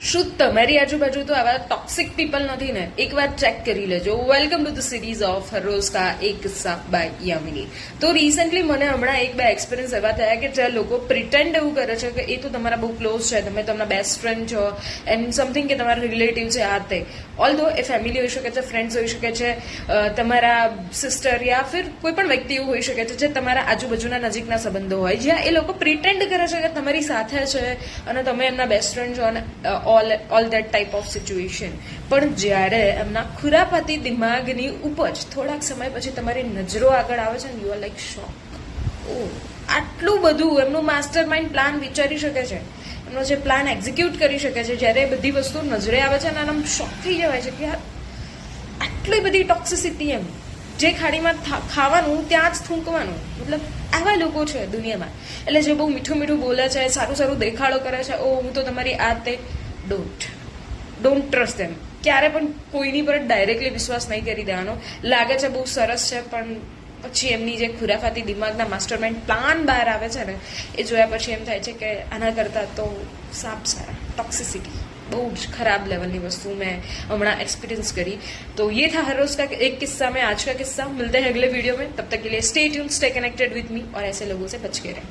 શું તમારી આજુબાજુ તો આવા ટોક્સિક પીપલ નથી ને? એક વાર ચેક કરી લેજો. Welcome to the series of heroes કા એક કિસ્સા બાય યામિની. તો રિસેન્ટલી મને હમણાં એક બે એક્સપિરિયન્સ એવા થયા કે જ્યાં લોકો પ્રિટેન્ડ એવું કરે છે કે એ તો તમારા બહુ ક્લોઝ છે, તમે તમારા બેસ્ટ ફ્રેન્ડ છો એન્ડ સમથિંગ કે તમારા રિલેટિવ છે આ તે. ઓલ્ધો એ ફેમિલી હોઈ શકે છે, ફ્રેન્ડ્સ હોઈ શકે છે, તમારા સિસ્ટર યા ફિર કોઈ પણ વ્યક્તિ એવું હોઈ શકે છે જે તમારા આજુબાજુના નજીકના સંબંધો હોય, જ્યાં એ લોકો પ્રિટેન્ડ કરે છે કે તમારી સાથે છે અને તમે એમના બેસ્ટ ફ્રેન્ડ છો અને all that type of situation. પણ જ્યારે એમના ખુરાપાતી દિમાગની ઉપજ થોડાક સમય પછી તમારી નજરો આગળ આવે છે ને યુ આર લાઈક શોક. ઓ, આટલું બધું એમનું માસ્ટર માઇન્ડ પ્લાન વિચારી શકે છે, એમનો જે પ્લાન એક્ઝિક્યુટ કરી શકે છે, જ્યારે એ બધી વસ્તુ નજરે આવે છે ને આમ શોક થઈ જવાય છે કે યાર આટલી બધી ટોક્સિસિટી. એમ જે ખાડીમાં ખાવાનું ત્યાં જ થૂંકવાનું, મતલબ આવા લોકો છે દુનિયામાં. એટલે જે બહુ મીઠું મીઠું બોલે છે, સારું સારું દેખાડો કરે છે, ઓ હું તો તમારી આ તે, ડોન્ટ ટ્રસ્ટ ધેમ. ક્યારે પણ કોઈની પર ડાયરેક્ટલી વિશ્વાસ નહીં કરી દેવાનો. લાગે છે બહુ સરસ છે, પણ પછી એમની જે ખુરાફાતી દિમાગના માસ્ટરમાઇન્ડ પ્લાન બહાર આવે છે ને એ જોયા પછી એમ થાય છે કે આના કરતાં તો સાપ સારા. ટોક્સિસિટી બહુ જ ખરાબ लेवल वस्तु मैं हमारा एक्सपीरियंस करी. तो ये था हर रोज का एक किस्सा में आज का किस्सा. मिलते हैं अगले वीडियो में, तब तक के लिए stay tuned, stay connected with me और ऐसे लोगों से बच के रहें.